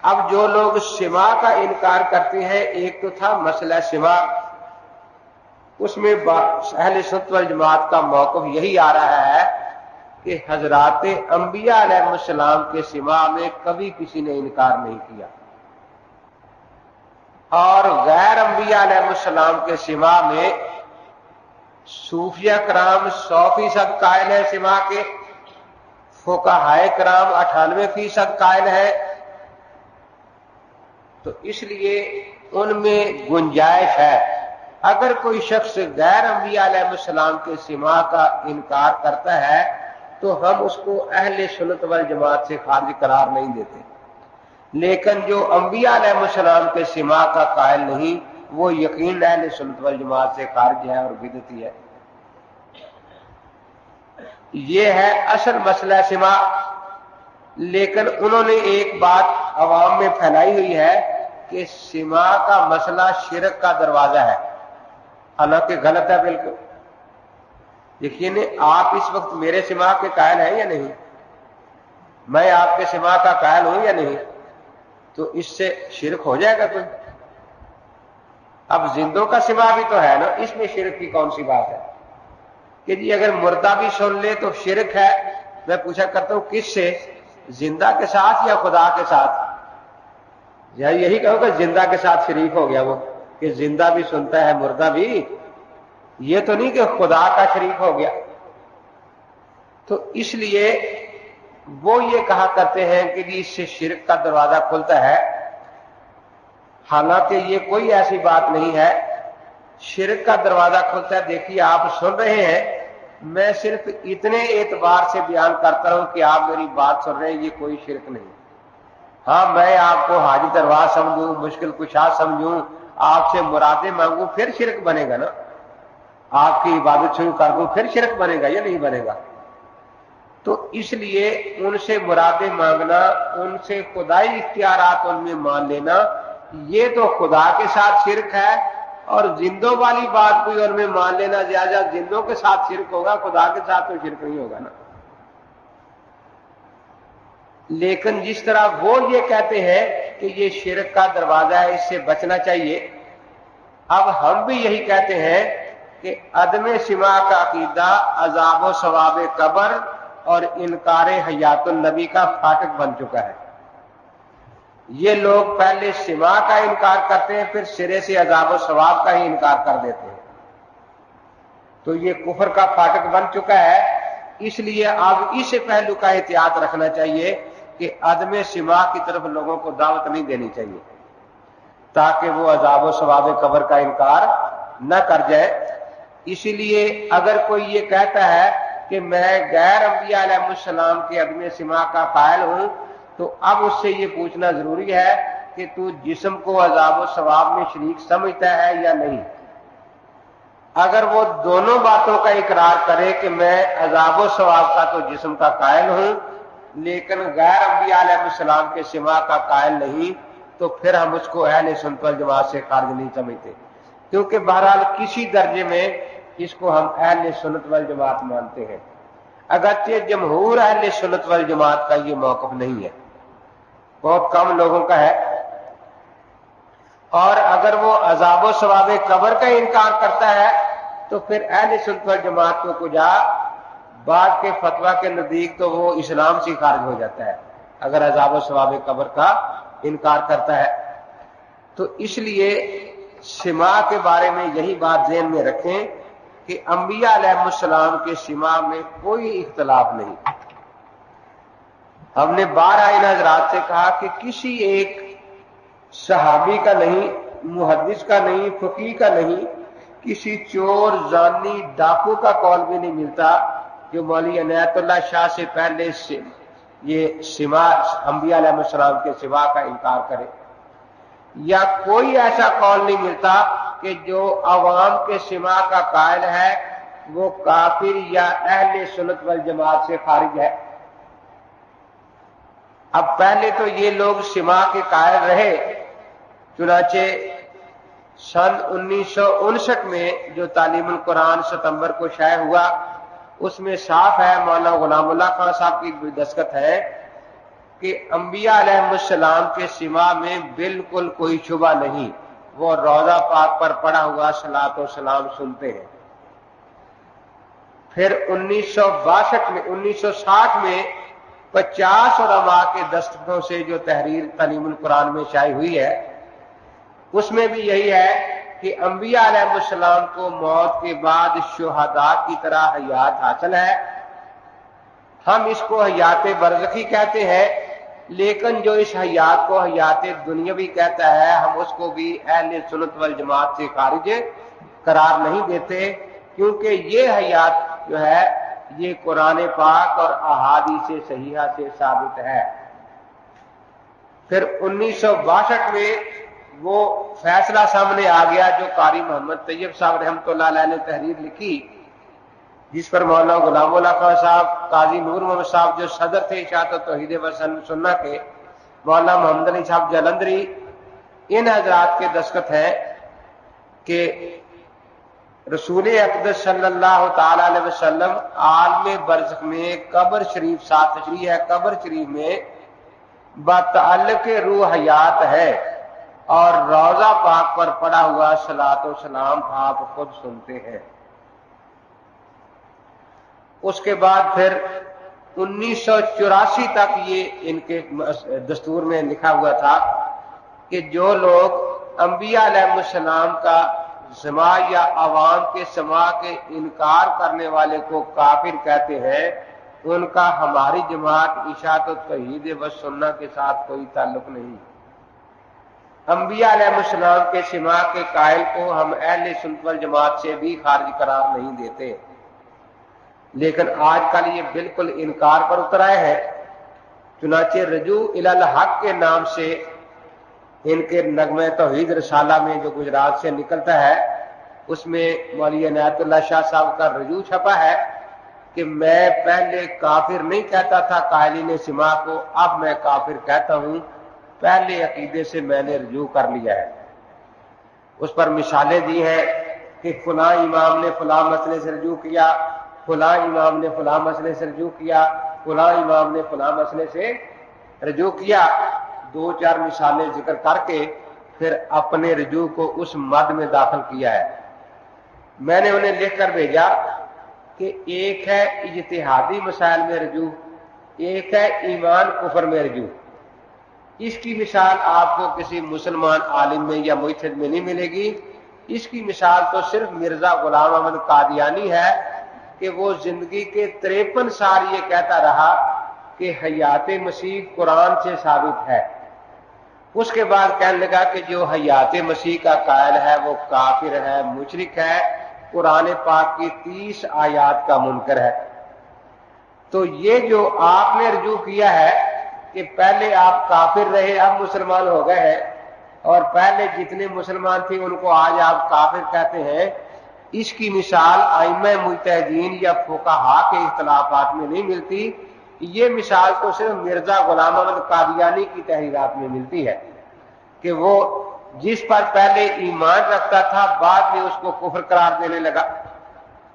اب جو لوگ سما کا انکار کرتے ہیں، ایک تو تھا مسئلہ سما، اس میں اہل سنت والجماعت کا موقف یہی آ رہا ہے کہ حضرات انبیاء علیہ السلام کے سما میں کبھی کسی نے انکار نہیں کیا، اور غیر انبیاء علیہ السلام کے سما میں صوفیہ کرام 100% قائل ہے سما کے، فقہائے کرام 98% قائل ہے، تو اس لیے ان میں گنجائش ہے۔ اگر کوئی شخص غیر انبیاء علیہ السلام کے سما کا انکار کرتا ہے تو ہم اس کو اہل سنت والجماعت سے خارج قرار نہیں دیتے، لیکن جو انبیاء علیہ السلام کے سما کا قائل نہیں، وہ یقین اہل سنت والجماعت سے خارج ہے اور بدعتی ہے۔ یہ ہے اصل مسئلہ سما۔ لیکن انہوں نے ایک بات عوام میں پھیلائی ہوئی ہے کہ سما کا مسئلہ شرک کا دروازہ ہے، حالانکہ غلط ہے بالکل۔ یقین آپ اس وقت میرے سما کے قائل ہیں یا نہیں؟ میں آپ کے سما کا قائل ہوں یا نہیں؟ تو اس سے شرک ہو جائے گا کوئی؟ اب زندوں کا سما بھی تو ہے نا، اس میں شرک کی کون سی بات ہے کہ جی اگر مردہ بھی سن لے تو شرک ہے؟ میں پوچھا کرتا ہوں کس سے، زندہ کے ساتھ یا خدا کے ساتھ؟ یا یہی کہو کہ زندہ کے ساتھ شریک ہو گیا وہ، کہ زندہ بھی سنتا ہے مردہ بھی، یہ تو نہیں کہ خدا کا شریک ہو گیا۔ تو اس لیے وہ یہ کہا کرتے ہیں کہ جی اس سے شرک کا دروازہ کھلتا ہے، حالانکہ یہ کوئی ایسی بات نہیں ہے، شرک کا دروازہ کھلتا ہے۔ دیکھیے آپ سن رہے ہیں، میں صرف اتنے اعتبار سے بیان کرتا ہوں کہ آپ میری بات سن رہے ہیں، یہ کوئی شرک نہیں۔ ہاں میں آپ کو حاجی درواز سمجھوں، مشکل کشا سمجھوں، آپ سے مرادیں مانگوں، پھر شرک بنے گا نا۔ آپ کی عبادت شروع کر دوں پھر شرک بنے گا یا نہیں بنے گا؟ تو اس لیے ان سے مرادیں مانگنا، ان سے خدائی اختیارات ان میں مان لینا، یہ تو خدا کے ساتھ شرک ہے، اور زندوں والی بات کوئی ان میں مان لینا زیادہ زندوں کے ساتھ شرک ہوگا، خدا کے ساتھ تو شرک نہیں ہوگا نا۔ لیکن جس طرح وہ یہ کہتے ہیں کہ یہ شرک کا دروازہ ہے، اس سے بچنا چاہیے، اب ہم بھی یہی کہتے ہیں کہ عدم سما کا عقیدہ عذاب و ثواب قبر اور انکار حیات النبی کا فاٹک بن چکا ہے۔ یہ لوگ پہلے سما کا انکار کرتے ہیں، پھر سرے سے عذاب و ثواب کا ہی انکار کر دیتے ہیں، تو یہ کفر کا فاٹک بن چکا ہے۔ اس لیے اب اس پہلو کا احتیاط رکھنا چاہیے کہ عدم سما کی طرف لوگوں کو دعوت نہیں دینی چاہیے، تاکہ وہ عذاب و ثواب قبر کا انکار نہ کر جائے۔ اسی لیے اگر کوئی یہ کہتا ہے کہ میں غیر انبیاء علیہ السلام کے عدم سما کا قائل ہوں، تو اب اس سے یہ پوچھنا ضروری ہے کہ تو جسم کو عذاب و ثواب میں شریک سمجھتا ہے یا نہیں۔ اگر وہ دونوں باتوں کا اقرار کرے کہ میں عذاب و ثواب کا تو جسم کا قائل ہوں لیکن غیر انبیاء علیہ السلام کے سما کا قائل نہیں، تو پھر ہم اس کو اہل سنت والجماعت سے خارج نہیں سمجھتے، کیونکہ بہرحال کسی درجے میں اس کو ہم اہل سنت والجماعت مانتے ہیں، اگرچہ جمہور اہل سنت والجماعت کا یہ موقف نہیں ہے، بہت کم لوگوں کا ہے۔ اور اگر وہ عذاب و ثواب قبر کا انکار کرتا ہے تو پھر اہل سنت والجماعت کو کجا بعد کے فتویٰ کے نزدیک تو وہ اسلام سے خارج ہو جاتا ہے اگر عذاب و ثواب قبر کا انکار کرتا ہے۔ تو اس لیے سما کے بارے میں یہی بات ذہن میں رکھیں کہ انبیاء علیہ السلام کے سما میں کوئی اختلاف نہیں۔ ہم نے بارہ ان حضرات سے کہا کہ کسی ایک صحابی کا نہیں، محدث کا نہیں، فقیہ کا نہیں، کسی چور، زانی، ڈاکو کا قول بھی نہیں ملتا جو مولوی عنایت اللہ شاہ سے پہلے سے یہ سما انبیاء علیہ السلام کے سما کا انکار کرے، یا کوئی ایسا قول نہیں ملتا کہ جو عوام کے سما کا قائل ہے وہ کافر یا اہل سنت والجماعت سے خارج ہے۔ اب پہلے تو یہ لوگ سما کے قائل رہے، چنانچہ سن 1959 میں جو تعلیم القرآن ستمبر کو شائع ہوا اس میں صاف ہے، مولانا غلام اللہ خان صاحب کی دستخط ہے کہ انبیاء علیہ السلام کے سوا میں بالکل کوئی شبہ نہیں، وہ روضہ پاک پر پڑا ہوا صلاۃ و سلام سنتے ہیں۔ پھر 1960 میں 50 علماء کے دستخطوں سے جو تحریر تعلیم القرآن میں شائع ہوئی ہے، اس میں بھی یہی ہے کہ انبیاء علیہ السلام کو موت کے بعد شہداء کی طرح حیات حاصل ہے۔ ہم اس کو حیات برزخی کہتے ہیں، لیکن جو اس حیات کو حیات دنیاوی کہتا ہے، ہم اس کو بھی اہل سنت والجماعت سے خارج قرار نہیں دیتے، کیونکہ یہ حیات جو ہے یہ قرآن پاک اور احادیث صحیحہ سے ثابت ہے۔ پھر 1962 میں وہ فیصلہ سامنے آ گیا جو قاری محمد طیب صاحب رحمۃ اللہ علیہ نے تحریر لکھی، جس پر مولانا غلام اللہ خان صاحب، قاضی نور محمد صاحب جو صدر تھے اشاعت توحید و سنہ کے، مولانا محمد علی صاحب جلندری، ان حضرات کے دستخط ہیں کہ رسول اقدس صلی اللہ تعالی علیہ وسلم عالم برزخ میں قبر شریف ساتھ تشریح ہے، قبر شریف میں بتعلق روح حیات ہے، اور روضہ پاک پر پڑا ہوا صلاۃ و سلام آپ خود سنتے ہیں۔ اس کے بعد پھر 1984 تک یہ ان کے دستور میں لکھا ہوا تھا کہ جو لوگ انبیاء علیہ السلام کا سماع یا عوام کے سماع کے انکار کرنے والے کو کافر کہتے ہیں، ان کا ہماری جماعت اشاعت توحید و سنہ کے ساتھ کوئی تعلق نہیں۔ انبیاء علیہ السلام کے سماع کے قائل کو ہم اہل سنت والجماعت سے بھی خارج قرار نہیں دیتے، لیکن آج کل یہ بالکل انکار پر اتر آئے ہیں۔ چنانچہ رجوع الی الحق کے نام سے ان کے نغمہ توحید رسالہ میں جو گجرات سے نکلتا ہے، اس میں مولوی عنایت اللہ شاہ صاحب کا رجوع چھپا ہے کہ میں پہلے کافر نہیں کہتا تھا قائلین سماع کو، اب میں کافر کہتا ہوں، پہلے عقیدے سے میں نے رجوع کر لیا ہے۔ اس پر مثالیں دی ہیں کہ فلاں امام نے فلاں مسئلے سے رجوع کیا، فلاں امام نے فلاں مسئلے سے رجوع کیا، فلاں امام نے فلاں مسئلے سے رجوع کیا، 2-4 مثالیں ذکر کر کے پھر اپنے رجوع کو اس مد میں داخل کیا ہے۔ میں نے انہیں لکھ کر بھیجا کہ ایک ہے اجتہادی مسائل میں رجوع، ایک ہے ایمان کفر میں رجوع۔ اس کی مثال آپ کو کسی مسلمان عالم میں یا مجتہد میں نہیں ملے گی۔ اس کی مثال تو صرف مرزا غلام احمد قادیانی ہے کہ وہ زندگی کے 53 سال یہ کہتا رہا کہ حیات مسیح قرآن سے ثابت ہے۔ اس کے بعد کہنے لگا کہ جو حیات مسیح کا قائل ہے وہ کافر ہے، مشرک ہے، قرآن پاک کی 30 آیات کا منکر ہے۔ تو یہ جو آپ نے رجوع کیا ہے کہ پہلے آپ کافر رہے اب مسلمان ہو گئے ہیں، اور پہلے جتنے مسلمان تھے ان کو آج آپ کافر کہتے ہیں، اس کی مثال ائمہ مجتہدین یا فقہاء کے اختلافات میں نہیں ملتی، یہ مثال تو صرف مرزا غلام احمد قادیانی کی تحریرات میں ملتی ہے کہ وہ جس پر پہلے ایمان رکھتا تھا بعد میں اس کو کفر قرار دینے لگا۔